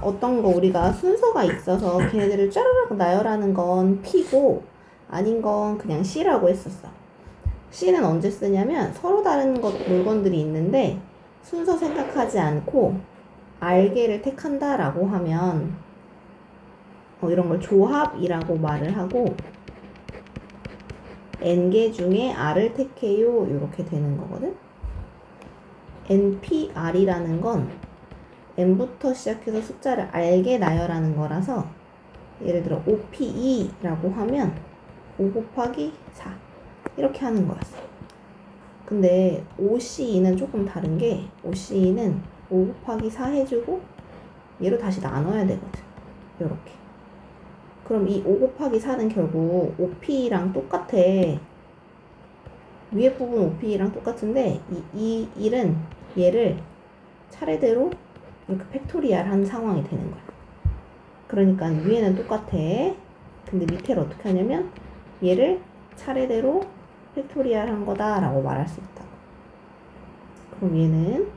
어떤 거 우리가 순서가 있어서 걔네들을 쫘르륵 나열하는 건 P고 아닌 건 그냥 C라고 했었어. C는 언제 쓰냐면 서로 다른 물건들이 있는데 순서 생각하지 않고 R개를 택한다 라고 하면 이런 걸 조합이라고 말을 하고 N개 중에 R을 택해요 이렇게 되는 거거든. NPR이라는 건 N부터 시작해서 숫자를 R개 나열하는 거라서 예를 들어 OPE라고 하면 5 곱하기 4 이렇게 하는 거였어. 근데 OCE는 조금 다른 게 OCE는 5 곱하기 4 해주고 얘로 다시 나눠야 되거든. 요렇게. 그럼 이 5 곱하기 4는 결국 OP랑 똑같아. 위에 부분 OP랑 똑같은데 이 1은 얘를 차례대로 이렇게 팩토리얼 한 상황이 되는 거야. 그러니까 위에는 똑같아. 근데 밑에를 어떻게 하냐면 얘를 차례대로 팩토리얼 한 거다 라고 말할 수 있다고. 그럼 얘는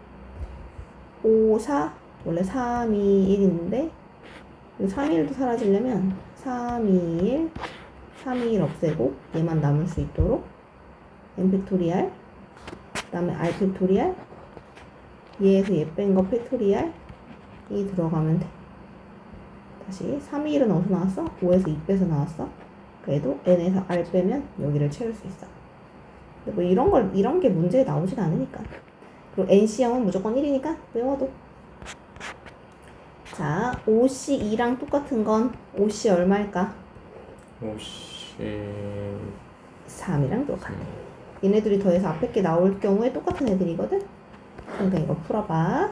5, 4 원래 3, 2, 1인데 3, 1도 사라지려면 3, 2, 1 3, 2, 1 없애고 얘만 남을 수 있도록 n 팩토리얼 그 다음에 r 팩토리얼 얘에서 얘 뺀 거 팩토리얼이 들어가면 돼. 다시 3, 2, 1은 어디서 나왔어? 5에서 2 빼서 나왔어. 그래도 n에서 r 빼면 여기를 채울 수 있어. 뭐 이런 게 문제에 나오진 않으니까. 그리고 NC형은 무조건 1이니까 외워도. 자, OC2랑 똑같은 건 OC 얼마일까? OC 3이랑 똑같네. 얘네들이 더해서 앞에 게 나올 경우에 똑같은 애들이거든? 그러니까 이거 풀어봐.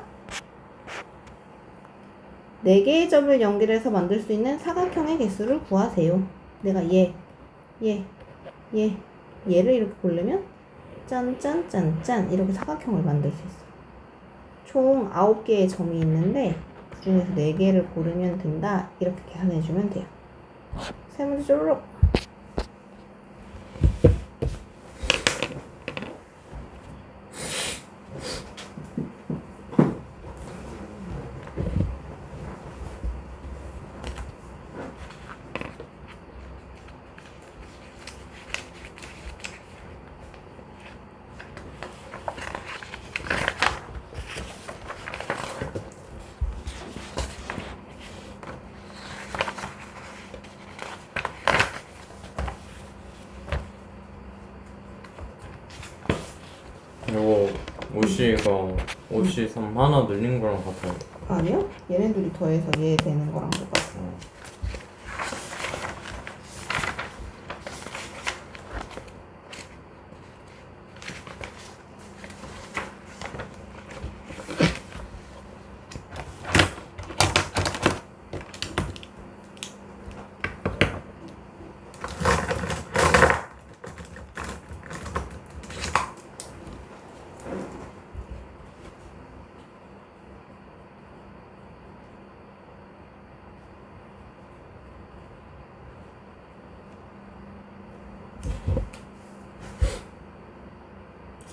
4개의 점을 연결해서 만들 수 있는 사각형의 개수를 구하세요. 내가 얘를 이렇게 고르면 짠짠짠짠 이렇게 사각형을 만들 수 있어. 총 9개의 점이 있는데 그 중에서 4개를 고르면 된다. 이렇게 계산해주면 돼요. 세 문제 쪼르륵. 이거 OC가 OC3 하나 늘린 거랑 같아요. 아니요? 얘네들이 더해서 얘 되는 거랑 똑같아.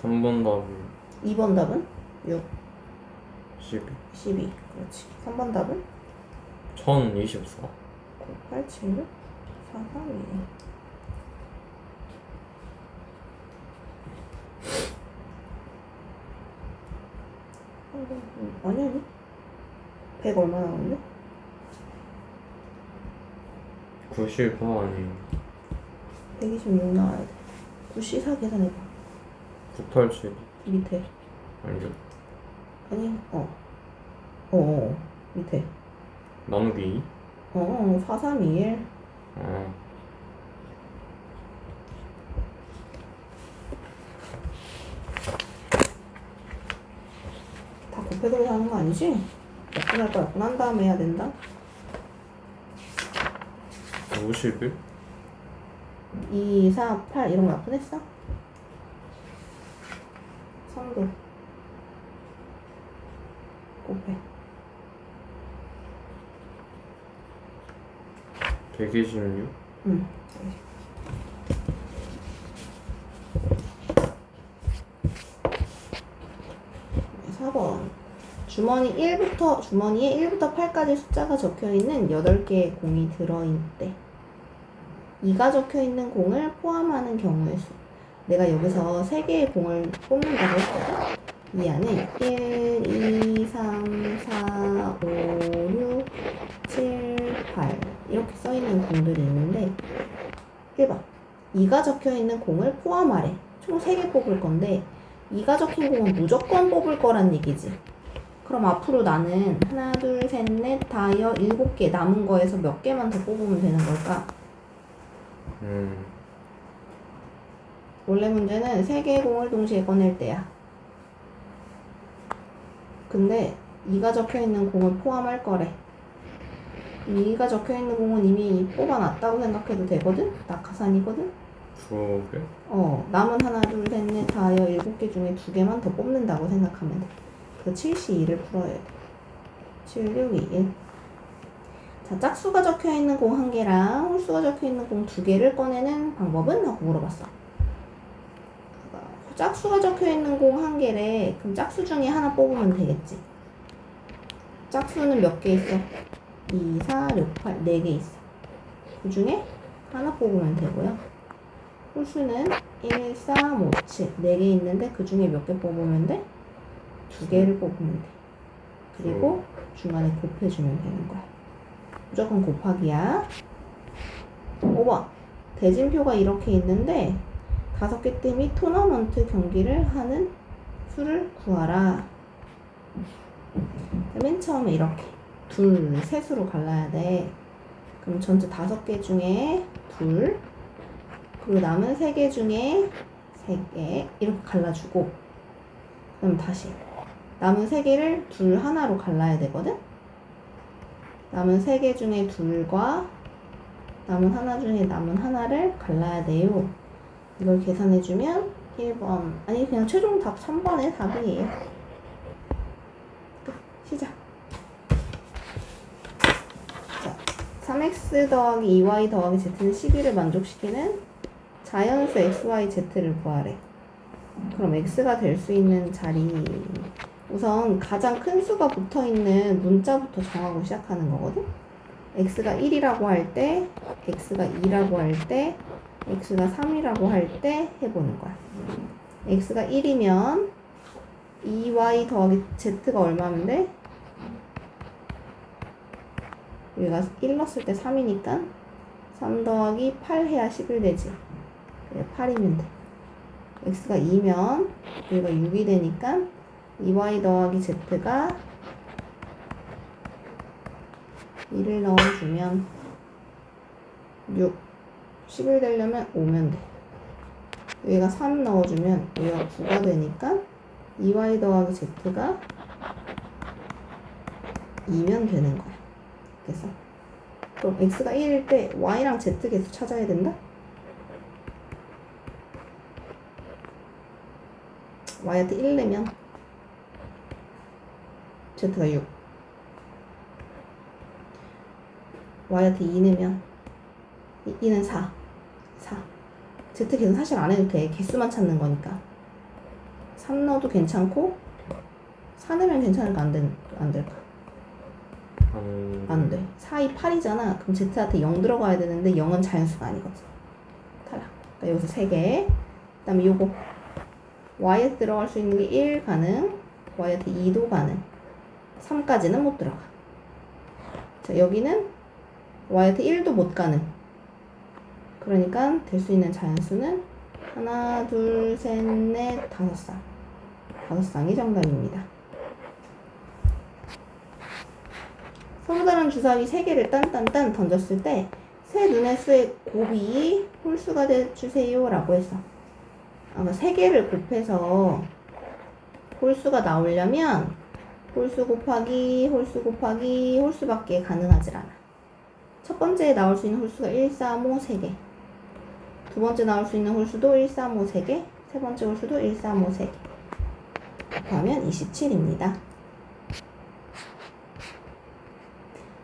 삼 번 답은 2번 답은? 6, 12 12. 그렇지. 3번 답은? 1024 9, 8, 7, 6, 4, 3, 2. 아니 100 얼마 나오는데? 94 아니에요. 126 나와야 돼. 94 계산해봐. 987 밑에. 아니죠. 아니 밑에. 나누기 2 4, 3, 2, 1. 다 곱해서 하는 거 아니지? 약분할 거 약분한 다음에 해야 된다. 51 2, 4, 8 이런 거 약분했어? 성도 곱해. 126 응. 4번 주먹 주머니에 1부터 8까지 숫자가 적혀있는 8개의 공이 들어있대. 2가 적혀있는 공을 포함하는 경우의 수. 내가 여기서 3개의 공을 뽑는다고 했거든? 이 안에 1, 2, 3, 4, 5, 6, 7, 8 이렇게 써있는 공들이 있는데 1번 2가 적혀있는 공을 포함하래. 총 3개 뽑을 건데 2가 적힌 공은 무조건 뽑을 거란 얘기지. 그럼 앞으로 나는 하나, 둘, 셋, 넷, 다여 7개 남은 거에서 몇 개만 더 뽑으면 되는 걸까? 원래 문제는 3개의 공을 동시에 꺼낼 때야. 근데 2가 적혀있는 공을 포함할 거래. 2가 적혀있는 공은 이미 뽑아놨다고 생각해도 되거든? 낙하산이거든? 두 개? 남은 하나, 둘, 셋, 넷, 다여 7개 중에 2개만 더 뽑는다고 생각하면 돼. 그 7C2를 풀어야 돼. 7, 6, 2, 1. 자, 짝수가 적혀있는 공 1개랑 홀수가 적혀있는 공 2개를 꺼내는 방법은? 하고 물어봤어. 짝수가 적혀있는 공 1개래. 그럼 짝수 중에 하나 뽑으면 되겠지. 짝수는 몇 개 있어? 2, 4, 6, 8, 4개 있어. 그 중에 하나 뽑으면 되고요. 홀수는 1, 3, 5, 7, 4개 있는데 그 중에 몇 개 뽑으면 돼? 2개를 뽑으면 돼. 그리고 중간에 곱해주면 되는 거야. 무조건 곱하기야. 5번 대진표가 이렇게 있는데 5개 팀 및 토너먼트 경기를 하는 수를 구하라. 맨 처음에 이렇게 둘, 셋으로 갈라야 돼. 그럼 전체 5개 중에 둘, 그리고 남은 3개 중에 3개 이렇게 갈라주고, 그럼 다시 남은 3개를 둘 하나로 갈라야 되거든? 남은 3개 중에 둘과 남은 하나 중에 남은 하나를 갈라야 돼요. 이걸 계산해주면 1번, 아니 그냥 최종 답 3번의 답이에요. 시작. 자, 3x 더하기 2y 더하기 z는 12를 만족시키는 자연수 xy z를 구하래. 그럼 x가 될 수 있는 자리, 우선 가장 큰 수가 붙어있는 문자부터 정하고 시작하는 거거든? x가 1이라고 할 때, x가 2라고 할 때, x가 3이라고 할 때 해보는 거야. x가 1이면 2y 더하기 z가 얼마면 돼? 여기가 1 넣었을 때 3이니까 3 더하기 8 해야 11 되지. 그래, 8이면 돼. x가 2면 여기가 6이 되니까 2y 더하기 z가 1을 넣어주면 6, 11 되려면 5면 돼. 여기가 3 넣어주면 여기가 9가 되니까 2y 더하기 z가 2면 되는 거야. 그래서 그럼 x가 1일 때 y랑 z 계수 찾아야 된다? y한테 1 내면 z가 6, y한테 2 내면 2는 4 z 계산 사실 안 해도 돼. 개수만 찾는 거니까 3 넣어도 괜찮고 4 내면 괜찮을까? 안 될까? 안 돼. 4, 2, 8이잖아. 그럼 z한테 0 들어가야 되는데 0은 자연수가 아니거든. 탈락. 그러니까 여기서 3개. 그 다음에 요거 y에 들어갈 수 있는 게 1 가능, y한테 2도 가능, 3까지는 못 들어가. 자, 여기는 y한테 1도 못 가능. 그러니까 될 수 있는 자연수는 하나, 둘, 셋, 넷, 5쌍. 5쌍이 정답입니다. 서로 다른 주사위 3개를 딴딴딴 던졌을 때 세 눈의 수의 곱이 홀수가 되주세요 라고 했어. 아마 3개를 곱해서 홀수가 나오려면 홀수 곱하기 홀수 곱하기 홀수밖에 가능하질 않아. 첫 번째에 나올 수 있는 홀수가 1, 3, 5, 3개. 두 번째 나올 수 있는 홀수도 1, 3, 5, 3개. 세 번째 홀수도 1, 3, 5, 3개. 곱하면 27입니다.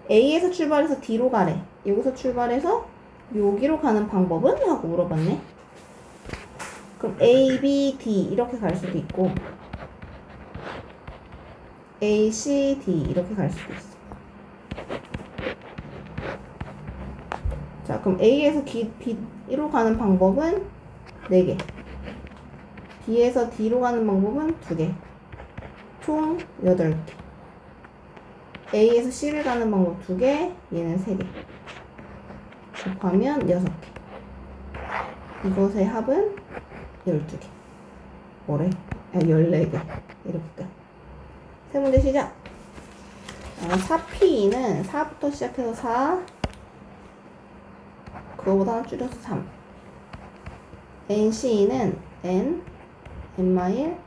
A에서 출발해서 D로 가래. 여기서 출발해서 여기로 가는 방법은? 하고 물어봤네. 그럼 A, B, D 이렇게 갈 수도 있고 A, C, D 이렇게 갈 수도 있어. 자, 그럼 A에서 B로 가는 방법은 4개. B에서 D로 가는 방법은 2개. 총 8개. A에서 C를 가는 방법 2개, 얘는 3개. 곱하면 6개. 이것의 합은 12개. 뭐래? 14개. 이렇게 끝. 세 문제 시작. 4P는 4부터 시작해서 4, 그거보다 하나 줄여서 3. NC는 N, N-1,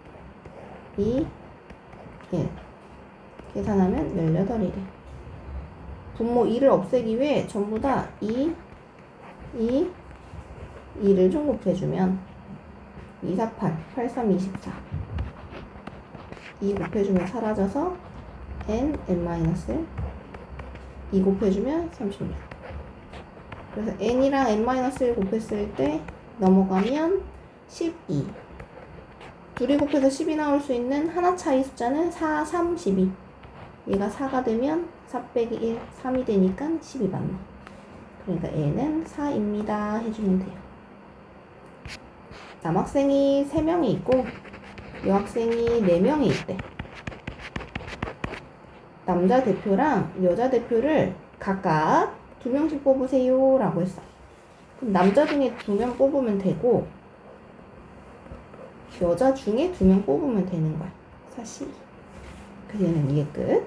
2, 1. 계산하면 18이래. 분모 2를 없애기 위해 전부 다 2, 2를 총곱해주면 2, 4, 8, 8, 3, 24. 2 곱해주면 사라져서 N, N-1. 2 곱해주면 36. 그래서 N이랑 N-1 곱했을 때 넘어가면 12. 둘이 곱해서 10이 나올 수 있는 하나 차이 숫자는 4, 3, 12. 얘가 4가 되면 4 빼기 1, 3이 되니까 10이 맞네. 그러니까 N은 4입니다. 해주면 돼요. 남학생이 3명이 있고 여학생이 4명이 있대. 남자 대표랑 여자 대표를 각각 2명씩 뽑으세요 라고 했어. 그럼 남자 중에 2명 뽑으면 되고 여자 중에 2명 뽑으면 되는 거야. 사실. 그래서 얘는 이게 끝.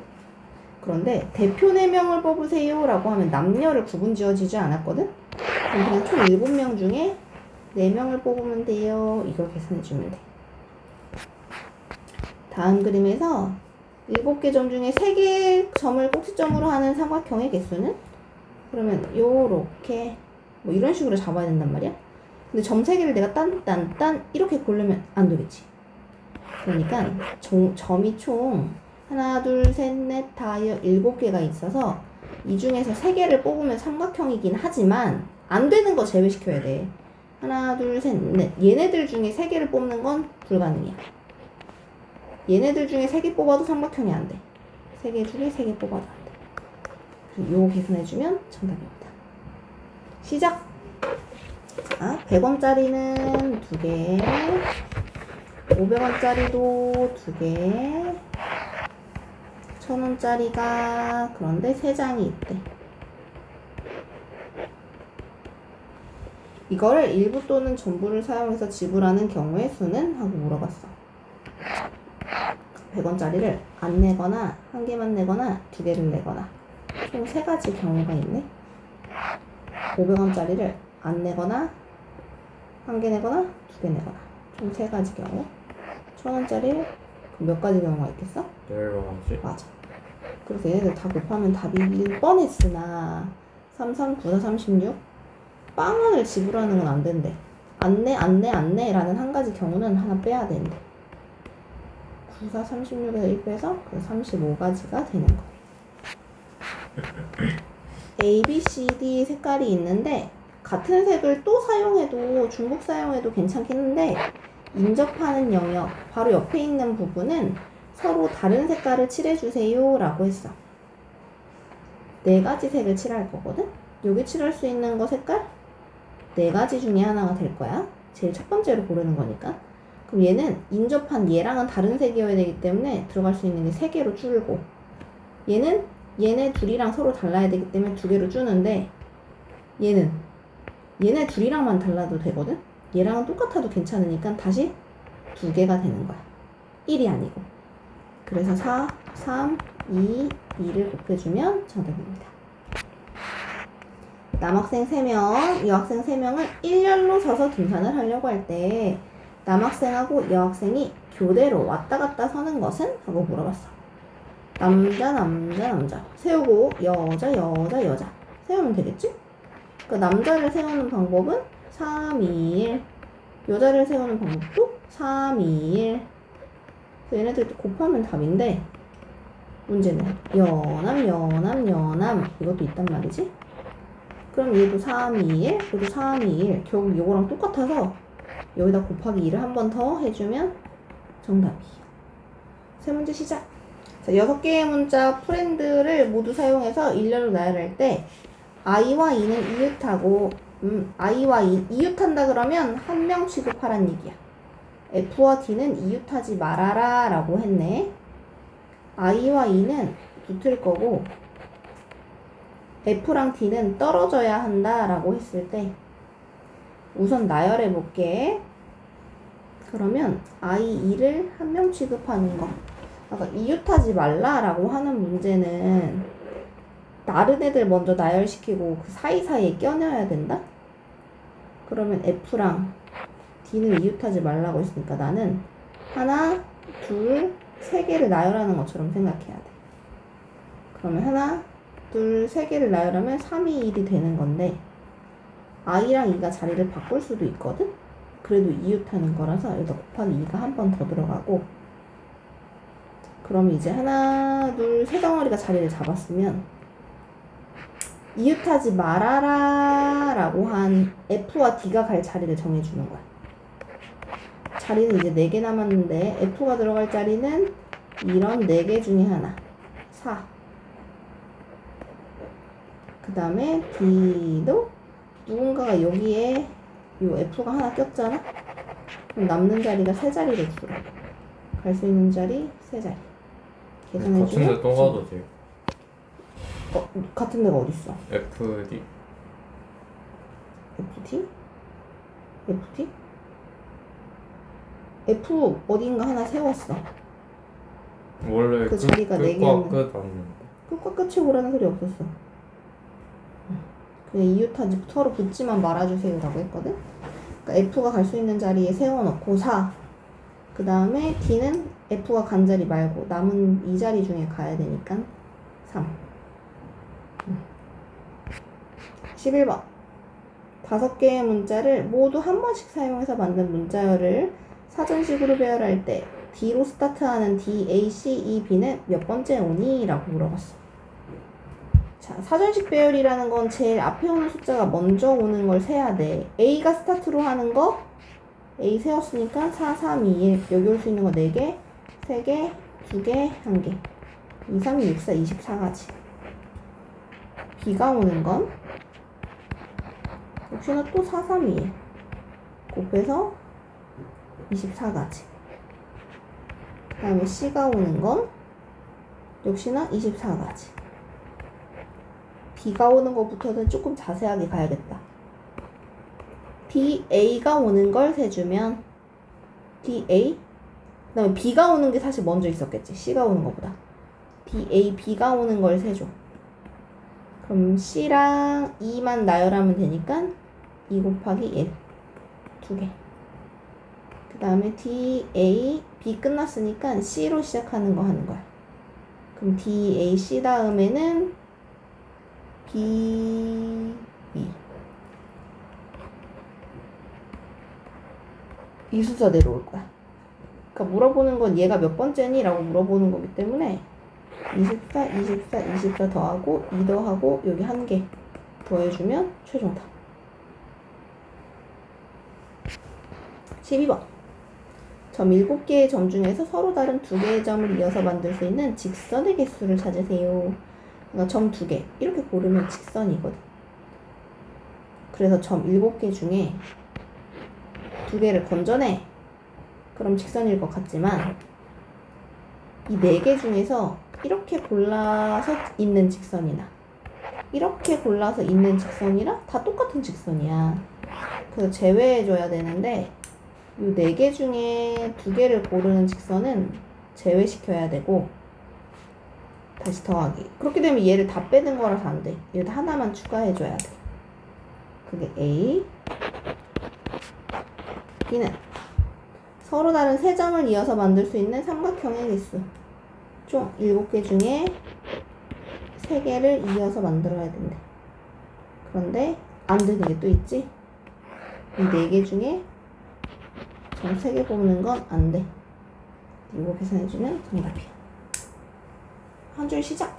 그런데 대표 4명을 뽑으세요 라고 하면 남녀를 구분 지어지지 않았거든? 그럼 그냥 총 7명 중에 4명을 뽑으면 돼요. 이걸 계산해주면 돼. 다음 그림에서 7개 점 중에 3개 점을 꼭지점으로 하는 삼각형의 개수는? 그러면 요렇게 뭐 이런 식으로 잡아야 된단 말이야. 근데 점 3개를 내가 딴 이렇게 고르면 안 되겠지. 그러니까 점이 총 하나, 둘, 셋, 넷, 다 7개가 있어서 이 중에서 3개를 뽑으면 삼각형이긴 하지만 안 되는 거 제외시켜야 돼. 하나, 둘, 셋, 넷. 얘네들 중에 3개를 뽑는 건 불가능이야. 얘네들 중에 3개 뽑아도 삼각형이 안 돼. 3개 중에 3개 뽑아도 안 돼. 요거 계산해주면 정답입니다. 시작! 자, 100원짜리는 2개, 500원짜리도 2개, 1000원짜리가 그런데 3장이 있대. 이거를 일부 또는 전부를 사용해서 지불하는 경우의 수는? 하고 물어봤어. 100원짜리를 안 내거나 한 개만 내거나 2개를 내거나 총 3가지 경우가 있네. 500원짜리를 안 내거나 한 개 내거나 2개 내거나 총 3가지 경우. 1000원짜리 몇 가지 경우가 있겠어? 10가지? 맞아. 그래서 얘네들 다 곱하면 답이 1 뻔했으나 3, 3, 9, 4, 36 빵원을 지불하는 건 안 된대. 안 내 라는 한 가지 경우는 하나 빼야 된대. 9, 4, 36에서 1 빼서 35가지가 되는 거예요. A, B, C, D 색깔이 있는데 같은 색을 또 사용해도 중복 사용해도 괜찮긴 한데 인접하는 영역 바로 옆에 있는 부분은 서로 다른 색깔을 칠해주세요 라고 했어. 4가지 색을 칠할 거거든? 여기 칠할 수 있는 거 색깔 4가지 중에 하나가 될 거야. 제일 첫 번째로 고르는 거니까. 그럼 얘는 인접한 얘랑은 다른 색이어야 되기 때문에 들어갈 수 있는 게 3개로 줄고, 얘는 얘네 둘이랑 서로 달라야 되기 때문에 2개로 주는데, 얘네 둘이랑만 달라도 되거든? 얘랑은 똑같아도 괜찮으니까 다시 2개가 되는 거야. 1이 아니고. 그래서 4, 3, 2, 2를 곱해주면 정답입니다. 남학생 3명, 여학생 3명을 일렬로 서서 등산을 하려고 할 때 남학생하고 여학생이 교대로 왔다 갔다 서는 것은? 하고 물어봤어. 남자 세우고 여자 세우면 되겠지? 그러니까 남자를 세우는 방법은 3, 2, 1, 여자를 세우는 방법도 3, 2, 1. 그래서 얘네들 곱하면 답인데 문제는 연암 이것도 있단 말이지? 그럼 얘도 3, 2, 1, 얘도 3, 2, 1. 결국 이거랑 똑같아서 여기다 곱하기 2를 한 번 더 해주면 정답이에요. 세 문제 시작. 자, 6개의 문자 프렌드를 모두 사용해서 일렬로 나열할 때 i와 e는 이웃하고 i와 e 이웃한다 그러면 한 명 취급하란 얘기야. f와 d는 이웃하지 말아라 라고 했네. i와 e는 붙을 거고 f랑 d는 떨어져야 한다 라고 했을 때 우선 나열해 볼게. 그러면 i, e를 한 명 취급하는 거. 아까 이웃하지 말라 라고 하는 문제는 다른 애들 먼저 나열시키고 그 사이사이에 껴넣어야 된다? 그러면 F랑 D는 이웃하지 말라고 했으니까 나는 하나, 둘, 세 개를 나열하는 것처럼 생각해야 돼. 그러면 하나, 둘, 세 개를 나열하면 3, 2, 1이 되는 건데 I랑 E가 자리를 바꿀 수도 있거든? 그래도 이웃하는 거라서 여기다 곱하기 2가 한 번 더 들어가고 그럼 이제 하나, 둘, 세 덩어리가 자리를 잡았으면 이웃하지 말아라 라고 한 F와 D가 갈 자리를 정해주는 거야. 자리는 이제 4개 남았는데 F가 들어갈 자리는 이런 4개 중에 하나 4. 그 다음에 D도 누군가가 여기에 요 F가 하나 꼈잖아? 그럼 남는 자리가 3자리로 줄어. 갈 수 있는 자리 3자리. 계산해주면 같은데 또 가도 돼. 같은 데가 어딨어? FD. FT? FT? F 어딘가 하나 세웠어. 원래 그 자리가 네 끝과 개였는데. 끝 아니는데. 끝과 끝이 오라는 소리 없었어. 그냥 이웃하지 서로 붙지만 말아주세요 라고 했거든. 그러니까 F가 갈 수 있는 자리에 세워놓고 4. 그 다음에 D는 F가 간 자리 말고 남은 이 자리 중에 가야 되니까 3. 11번 5개의 문자를 모두 한 번씩 사용해서 만든 문자열을 사전식으로 배열할 때 D로 스타트하는 D, A, C, E, B는 몇 번째 오니? 라고 물어봤어. 자, 사전식 배열이라는 건 제일 앞에 오는 숫자가 먼저 오는 걸 세야 돼. A가 스타트로 하는 거 A 세웠으니까 4, 3, 2, 1 여기 올 수 있는 거 4개, 3개, 2개, 1개 2, 3, 2, 6, 4, 24가지. B가 오는 건 역시나 또 4, 3, 2, 1 곱해서 24가지. 그 다음에 C가 오는 건 역시나 24가지. B가 오는 것부터는 조금 자세하게 가야겠다. DA가 오는 걸 세주면 DA 그 다음에 B가 오는 게 사실 먼저 있었겠지. C가 오는 것보다. DA, B가 오는 걸 세줘. 그럼 C랑 E만 나열하면 되니까 2 곱하기 1 2개. 그 다음에 DA, B 끝났으니까 C로 시작하는 거 하는 거야. 그럼 DA, C 다음에는 B, B. 이 순서 내려올 거야. 그러니까 물어보는 건 얘가 몇 번째니? 라고 물어보는 거기 때문에 24, 24, 24 더하고 2 더하고 여기 1개 더해주면 최종답. 12번 점 7개의 점 중에서 서로 다른 2개의 점을 이어서 만들 수 있는 직선의 개수를 찾으세요. 그러니까 점 2개 이렇게 고르면 직선이거든. 그래서 점 7개 중에 2개를 건져내. 그럼 직선일 것 같지만 이 4개 중에서 이렇게 골라서 있는 직선이나 이렇게 골라서 있는 직선이라 다 똑같은 직선이야. 그래서 제외해줘야 되는데 이 4개 중에 2개를 고르는 직선은 제외시켜야 되고 다시 더하기. 그렇게 되면 얘를 다 빼는 거라서 안 돼. 얘를 하나만 추가해줘야 돼. 그게 A, B는 서로 다른 3점을 이어서 만들 수 있는 삼각형의 개수. 총 7개 중에 3개를 이어서 만들어야 된대. 그런데 안 되는 게 또 있지? 이 4개 중에 점 3개 뽑는 건 안 돼. 이거 계산해주면 정답이야. 한 줄 시작!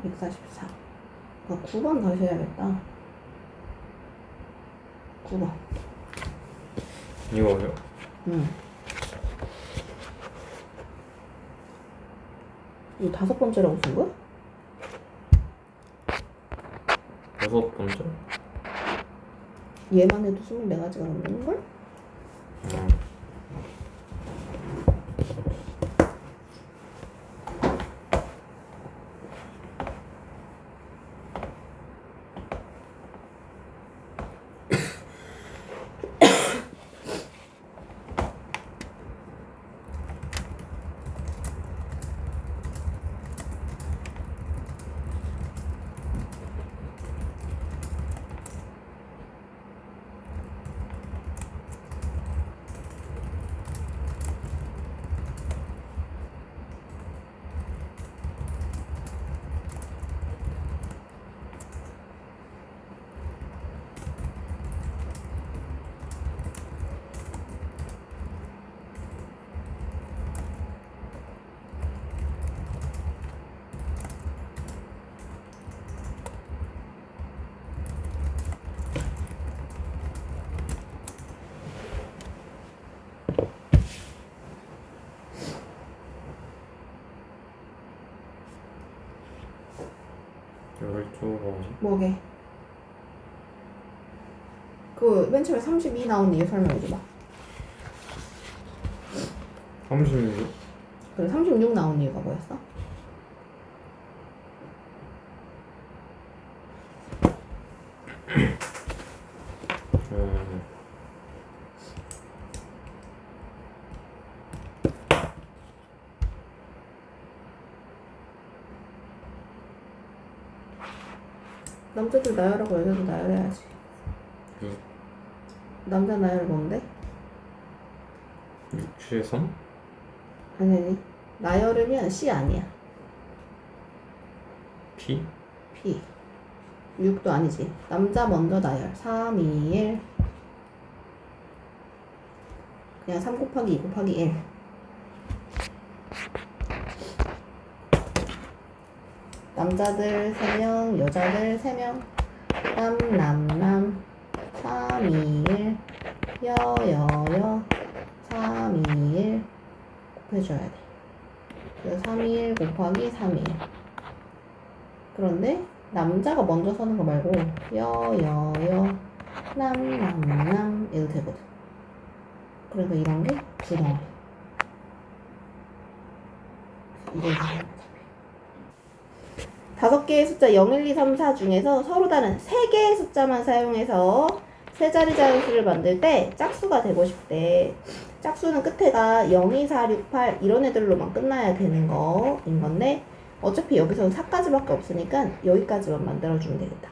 144. 그러니까 9번 다시 해야겠다. 9번. 이거요? 응. 이거 5번째라고 쓴 거야? 6번째? 얘만 해도 24가지가 넘는걸? 뭐게? 그 맨 처음에 32 나온 이유 설명해줘봐. 36? 그래 36 나온 이유가 뭐였어? 남자들 나열하고 여자도 나열해야지. 남자 나열 뭔데? 6, 7, 3? 아니 나열이면 C 아니야. P? P 6도 아니지. 남자 먼저 나열 3, 2, 1 그냥 3 곱하기 2 곱하기 1 남자들 3명 여자들 3명 남 3, 2, 1 여 3, 2, 1 곱해줘야 돼. 그래서 3, 2, 1 곱하기 3, 2, 1 그런데 남자가 먼저 서는 거 말고 여 남 이래도 되거든. 그러니까 이런 게 두 덩어리. 이걸 5개의 숫자 0, 1, 2, 3, 4 중에서 서로 다른 3개의 숫자만 사용해서 세 자리 자연수를 만들 때 짝수가 되고 싶대. 짝수는 끝에가 0, 2, 4, 6, 8 이런 애들로만 끝나야 되는 거인 건데 어차피 여기서 4까지밖에 없으니까 여기까지만 만들어주면 되겠다.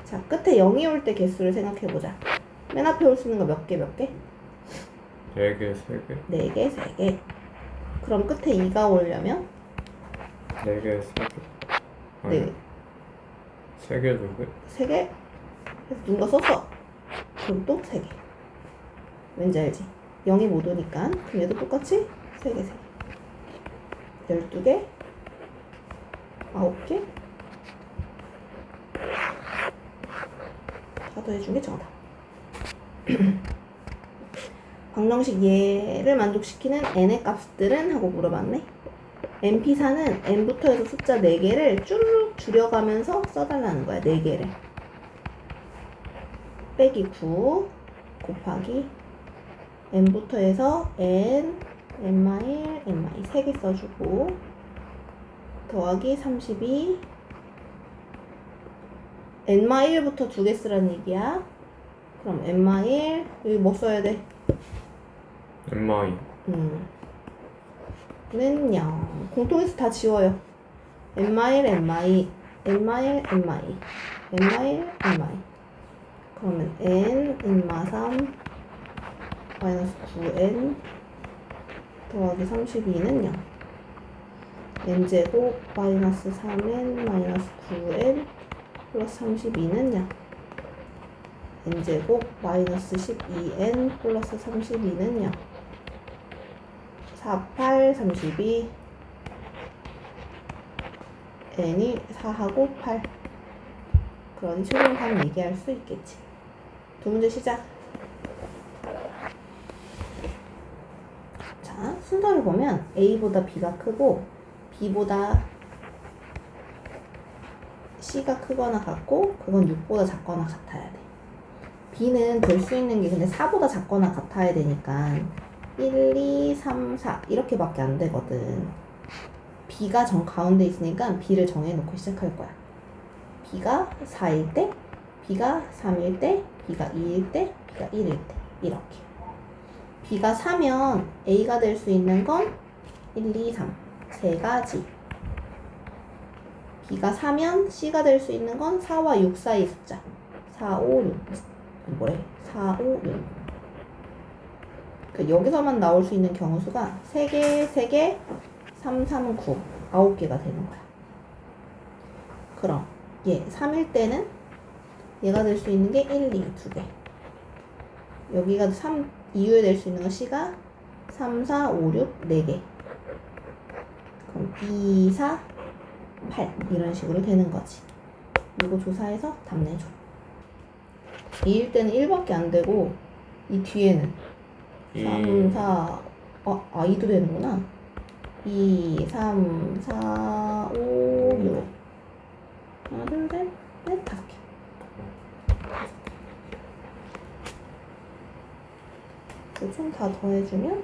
자, 끝에 0이 올 때 개수를 생각해보자. 맨 앞에 올 수 있는 거 몇 개? 4개, 3개? 4개, 3개. 그럼 끝에 2가 오려면? 4개, 4개. 네. 3개, 2개? 3개? 그래서 누군가 썼어. 그럼 또 3개. 왠지 알지? 0이 못 오니까. 그럼 얘도 똑같이 3개, 3개. 12개? 9개? 다 더해준 게 정답. 방정식 얘를 만족시키는 n의 값들은? 하고 물어봤네. np4는 n부터 해서 숫자 4개를 쭉 줄여가면서 써달라는 거야. 4개를. 빼기 9 곱하기 n부터 해서 n, n-1, n-2 3개 써주고 더하기 32 n-1부터 2개 쓰라는 얘기야. 그럼 n-1 여기 뭐 써야 돼? MI. 는 0. 공통에서 다 지워요. n-1, n-2 n-1, n-2 n-1, n-2 그러면 n, n-3 마이너스 9n 더하기 32는 0. n제곱 마이너스 3n 마이너스 9n 플러스 32는 0. n제곱 마이너스 12n 플러스 32는 0. 4, 8, 32 n이 4하고 8. 그러니 최종답 얘기할 수 있겠지. 두 문제 시작. 자, 순서를 보면 A보다 B가 크고 B보다 C가 크거나 같고 그건 6보다 작거나 같아야 돼. B는 될 수 있는 게 근데 4보다 작거나 같아야 되니까 1, 2, 3, 4 이렇게밖에 안 되거든. B가 정 가운데 있으니까 B를 정해놓고 시작할 거야. B가 4일 때, B가 3일 때, B가 2일 때, B가 1일 때 이렇게. B가 4면 A가 될 수 있는 건 1, 2, 3 세 가지. B가 4면 C가 될 수 있는 건 4와 6 사이 숫자. 4, 5, 6. 뭐래? 4, 5, 6. 그 여기서만 나올 수 있는 경우 수가 3개, 3개, 3, 3, 9. 9개가 되는 거야. 그럼 얘 3일 때는 얘가 될 수 있는 게 1, 2, 2개. 여기가 3 이후에 될 수 있는 건 C가 3, 4, 5, 6, 4개. 그럼 2, 4, 8 이런 식으로 되는 거지. 이거 조사해서 답 내줘. 2일 때는 1밖에 안 되고 이 뒤에는 3, 4 2도 되는구나. 2, 3, 4, 5, 6 하나, 둘, 셋, 넷, 5개. 총 다 더해주면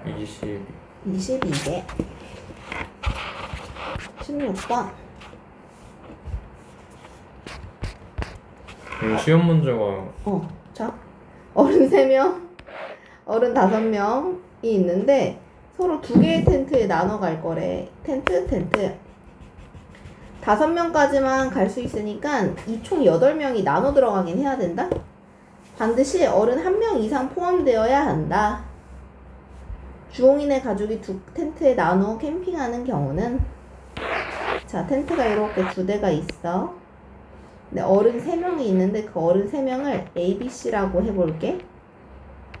22개. 16번. 시험 문제가 자, 어른 3명, 어른 5명이 있는데 서로 2개의 텐트에 나눠 갈 거래. 텐트. 5명까지만 갈 수 있으니까 이 총 8명이 나눠 들어가긴 해야 된다. 반드시 어른 1명 이상 포함되어야 한다. 주홍이네 가족이 2 텐트에 나눠 캠핑하는 경우는 자, 텐트가 이렇게 2대가 있어. 근데 어른 3명이 있는데 그 어른 3명을 A, B, C라고 해볼게.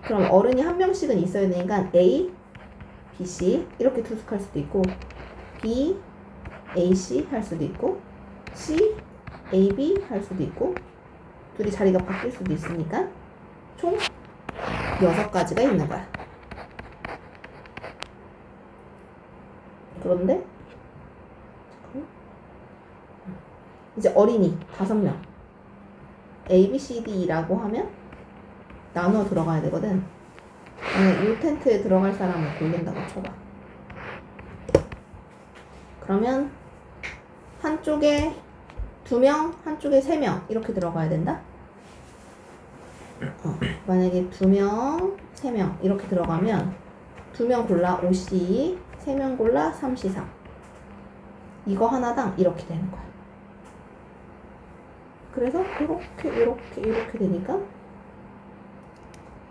그럼 어른이 1명씩은 있어야 되니까 A, B, C 이렇게 투숙할 수도 있고 B, A, C 할 수도 있고 C, A, B 할 수도 있고 둘이 자리가 바뀔 수도 있으니까 총 6가지가 있는 거야. 그런데 이제 어린이 5명 A, B, C, D라고 하면 나눠 들어가야 되거든. 이 텐트에 들어갈 사람을 고른다고 쳐봐. 그러면 한쪽에 2명, 한쪽에 3명 이렇게 들어가야 된다. 만약에 2명, 3명 이렇게 들어가면 2명 골라 5C, 3명 골라 3C3 이거 하나당 이렇게 되는 거야. 그래서 이렇게 되니까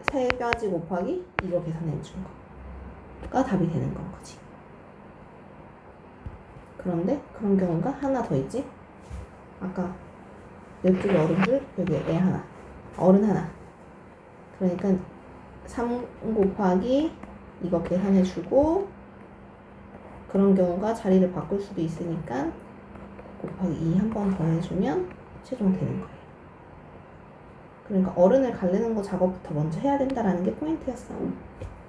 3가지 곱하기 이거 계산해 준 거가 답이 되는 건 거지. 그런데 그런 경우가 하나 더 있지. 아까 이쪽에 어른들 여기 애 하나 어른 하나 그러니까 3 곱하기 이거 계산해 주고 그런 경우가 자리를 바꿀 수도 있으니까 곱하기 2 한 번 더 해주면 최종 되는 거예요. 그러니까 어른을 가르는 거 작업부터 먼저 해야 된다라는 게 포인트였어.